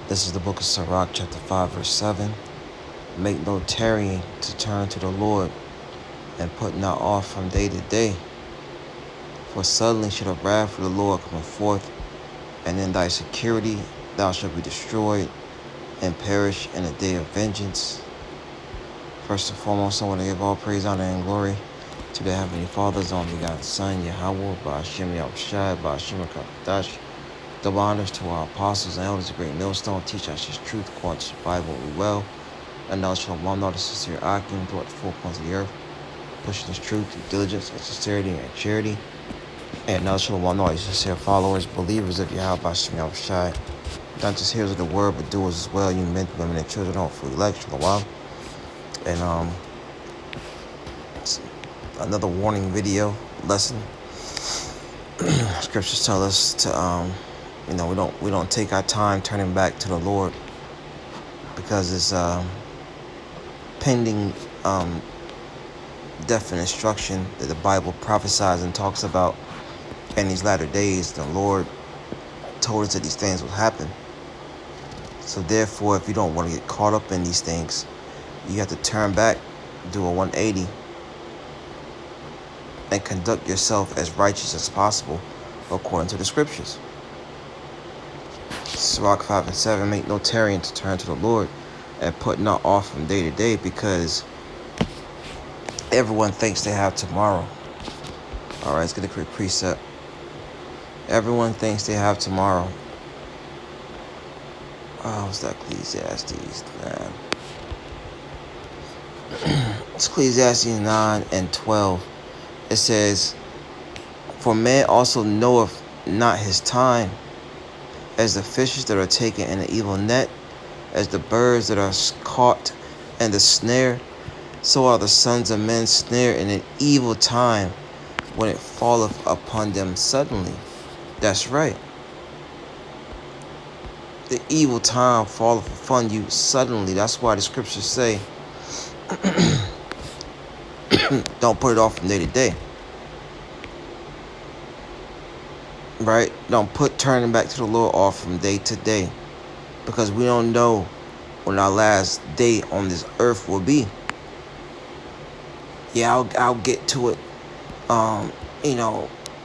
This is the book of Sirach, chapter 5, verse 7. Make no tarrying to turn to the Lord, and put not off from day to day. For suddenly shall the wrath of the Lord come forth, and in thy security thou shalt be destroyed, and perish in the day of vengeance. First and foremost, I want to give all praise, honor, and glory to the Heavenly Father's only begotten Son, Yahweh, Ba'ashem Yahushai, Ba'ashem Kakadash. Double honors to our apostles and elders of Great Millstone, teach us His truth, quote His Bible we well. And now shall one know the sincere Akim throughout the four corners of the earth, pushing His truth through diligence and sincerity and charity. And now shall one know His sincere followers, believers of Yahweh, Ba'ashem Yahushai, not just hearers of the word, but doers as well. You men, women, and children, hopefully elect, Shalom. And another warning video lesson. Scriptures tell us to we don't take our time turning back to the Lord, because it's pending death and destruction that the Bible prophesies and talks about in these latter days. The Lord told us that these things will happen. So therefore, if you don't want to get caught up in these things, you have to turn back, do a 180, and conduct yourself as righteous as possible according to the scriptures. Sirach 5 and 7, make no tarrying to turn to the Lord, and put not off from day to day, because everyone thinks they have tomorrow. All right, let's get a quick precept. Everyone thinks they have tomorrow. Oh, what's that? Ecclesiastes 9. It's Ecclesiastes 9 and 12. It says, for man also knoweth not his time, as the fishes that are taken in the evil net, as the birds that are caught in the snare, so are the sons of men snared in an evil time, when it falleth upon them suddenly. That's right. The evil time falleth upon you suddenly. That's why the scriptures say, don't put it off from day to day. Right? Don't put turning back to the Lord off from day to day, because we don't know when our last day on this earth will be. Yeah, I'll get to it,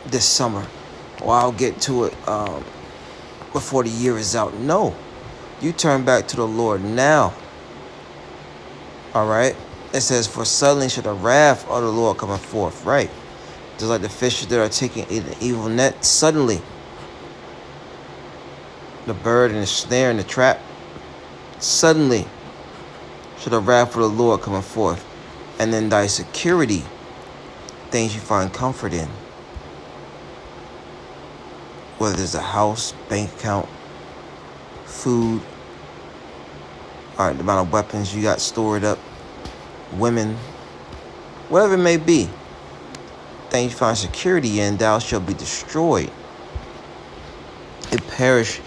this summer, or I'll get to it before the year is out. No, you turn back to the Lord now. All right. It says, for suddenly shall the wrath of the Lord come forth. Right. Just like the fishes that are taken in the evil net, suddenly. The bird and the snare and the trap, suddenly shall the wrath of the Lord come forth. And then thy security, things you find comfort in. Whether it's a house, bank account, food, all right, the amount of weapons you got stored up, women, whatever it may be, things you find security in, thou shalt be destroyed. It perish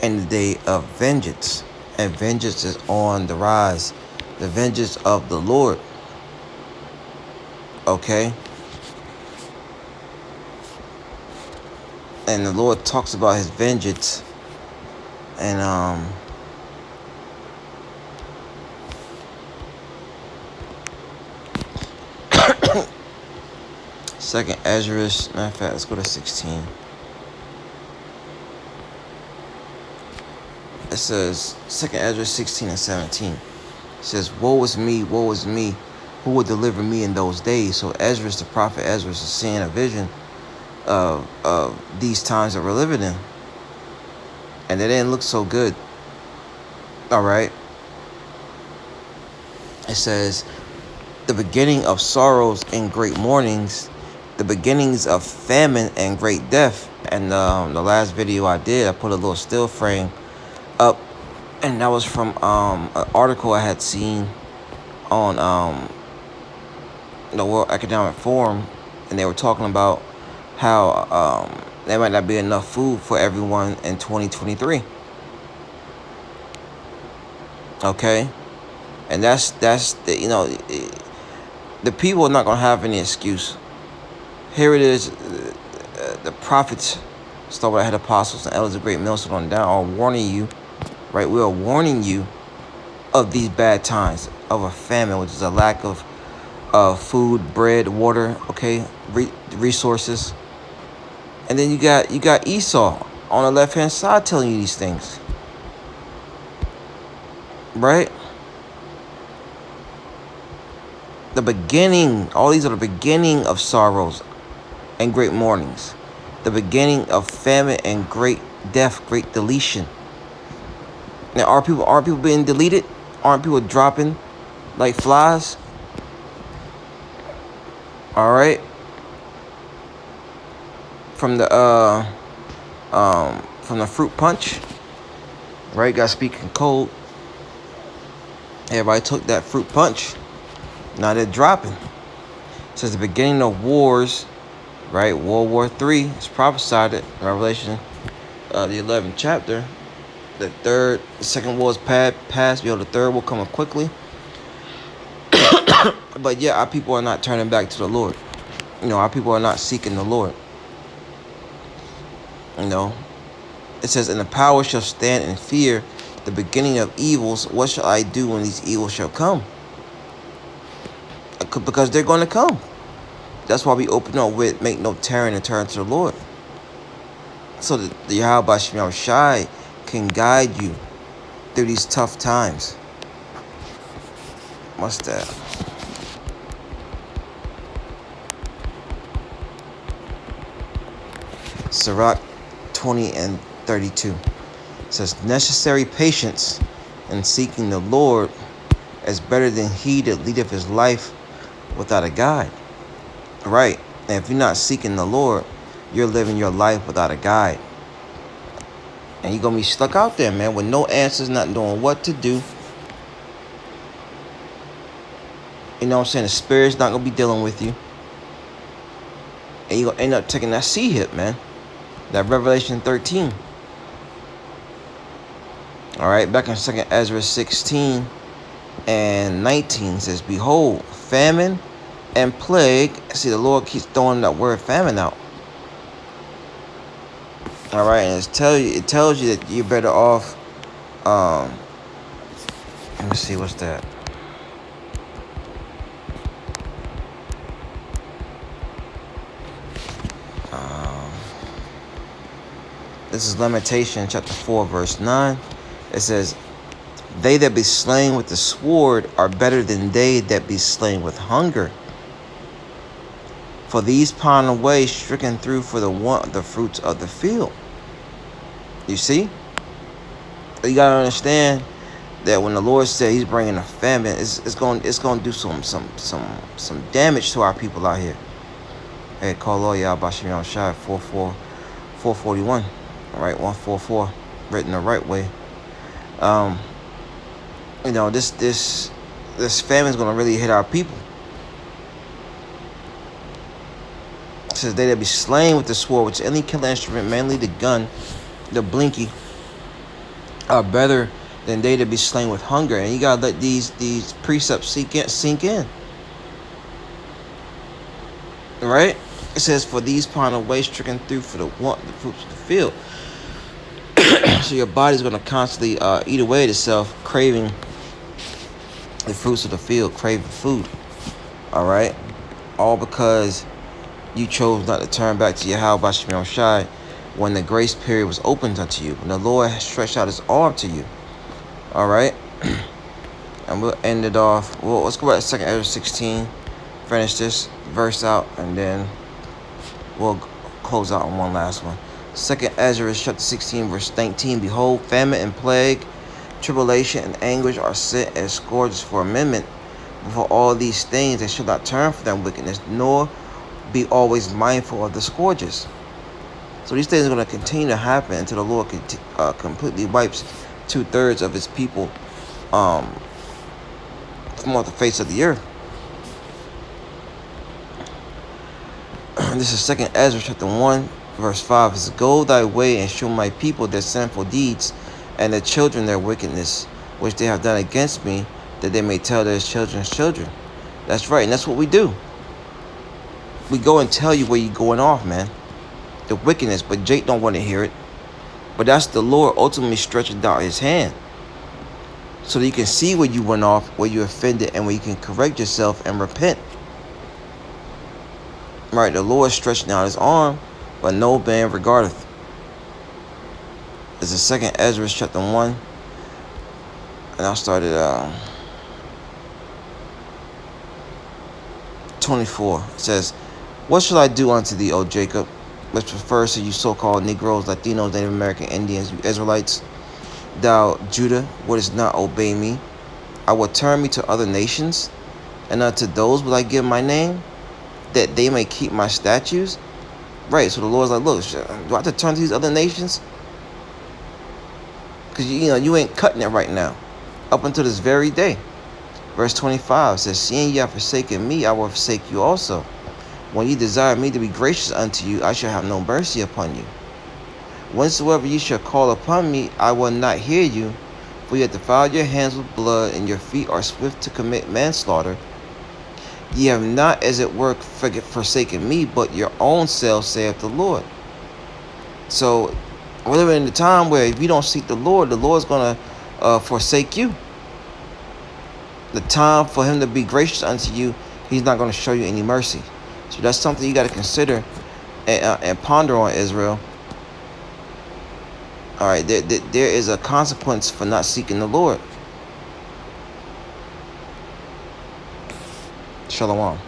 in the day of vengeance, and vengeance is on the rise. The vengeance of the Lord. Okay? And the Lord talks about His vengeance, and Second Ezra, matter of fact, let's go to 16. It says, Second Ezra 16 and 17. It says, woe is me, who will deliver me in those days? So Ezra, the prophet Ezra, is seeing a vision of these times that we're living in. And they didn't look so good. All right. It says, the beginning of sorrows and great mournings, the beginnings of famine and great death. And the last video I did, I put a little still frame up, and that was from an article I had seen on the World Economic Forum, and they were talking about how there might not be enough food for everyone in 2023. Okay, and that's the the people are not gonna have any excuse. Here it is, the prophets, start with the head apostles and elders of Great Millstone on down, are warning you, right? We are warning you of these bad times, of a famine, which is a lack of food, bread, water, okay, resources. And then you got Esau on the left hand side telling you these things, right? The beginning, all these are the beginning of sorrows and great mournings, the beginning of famine and great death, great deletion. Now, aren't people being deleted? Aren't people dropping like flies? All right, from the fruit punch, right? Got speaking cold. Everybody took that fruit punch. Now they're dropping. It says the beginning of wars, right? World War III is prophesied in Revelation, the 11th chapter. The second war is past. Behold, the third will come up quickly. But yeah, our people are not turning back to the Lord. Our people are not seeking the Lord. It says, and the power shall stand in fear, the beginning of evils. What shall I do when these evils shall come? Because they're going to come. That's why we open up with make no tarrying and turn to the Lord. So that the Yahweh Shem Shai can guide you through these tough times. What's that? Sirach 20 and 32. It says, necessary patience in seeking the Lord is better than he that leadeth his life without a guide. Right. And if you're not seeking the Lord, you're living your life without a guide. And you're going to be stuck out there, man, with no answers, not knowing what to do. You know what I'm saying? The Spirit's not going to be dealing with you. And you're going to end up taking that C hit, man. That Revelation 13. All right, back in 2nd Ezra 16 and 19 says, behold, famine and plague. See, the Lord keeps throwing that word famine out. All right, and it tells you that you're better off. Let me see, what's that? This is Lamentation chapter 4, verse 9. It says, they that be slain with the sword are better than they that be slain with hunger. For these pine away, stricken through for the fruits of the field. You see? You gotta understand that when the Lord said He's bringing a famine, it's going to do some damage to our people out here. Hey, call Lord Yahweh Shem Shai 441. All right, 144, written the right way. This famine is gonna really hit our people. It says they that be slain with the sword, which any killing instrument, mainly the gun, the blinky, are better than they that be slain with hunger. And you gotta let these precepts sink in. Right? It says, for these pine away, stricken through for the fruits of the field. So your body's gonna constantly eat away at itself, craving the fruits of the field, craving food. All right, all because you chose not to turn back to Yahweh Shem Shai when the grace period was opened unto you, when the Lord has stretched out His arm to you. All right, and we'll end it off. Well, let's go back to 2nd Ezra 16, finish this verse out, and then we'll close out on one last one. 2nd Ezra chapter 16, verse 19. Behold, famine and plague, tribulation and anguish are sent as scourges for amendment. But for all these things they shall not turn from their wickedness, nor be always mindful of the scourges. So these things are going to continue to happen until the Lord completely wipes 2/3 of His people from off the face of the earth. This is 2nd Ezra chapter 1, verse 5. It says, go thy way and show my people their sinful deeds and their children their wickedness, which they have done against me, that they may tell their children's children. That's right, and that's what we do. We go and tell you where you're going off, man. The wickedness, but Jake don't want to hear it. But that's the Lord ultimately stretching out His hand. so that you can see where you went off, where you offended, and where you can correct yourself and repent. Right, the Lord stretched out his arm, but no man regardeth. It's the second Ezra chapter 1. And I started 24. It says, "What shall I do unto thee, O Jacob?" Which refers to you so-called Negroes, Latinos, Native American Indians, you Israelites. "Thou, Judah, wouldest not obey me. I will turn me to other nations, and unto those will I give my name, that they may keep my statutes." Right, so the Lord's like, look, do I have to turn to these other nations? Because, you ain't cutting it right now, up until this very day. Verse 25 says, "Seeing ye have forsaken me, I will forsake you also. When ye desire me to be gracious unto you, I shall have no mercy upon you. Whensoever ye shall call upon me, I will not hear you. For ye have defiled your hands with blood, and your feet are swift to commit manslaughter. Ye have not, as it were, forsaken me, but your own selves, saith the Lord." So we're living in a time where if you don't seek the Lord's going to forsake you. The time for him to be gracious unto you, he's not going to show you any mercy. So that's something you got to consider and ponder on, Israel. All right, there is a consequence for not seeking the Lord. Shalom.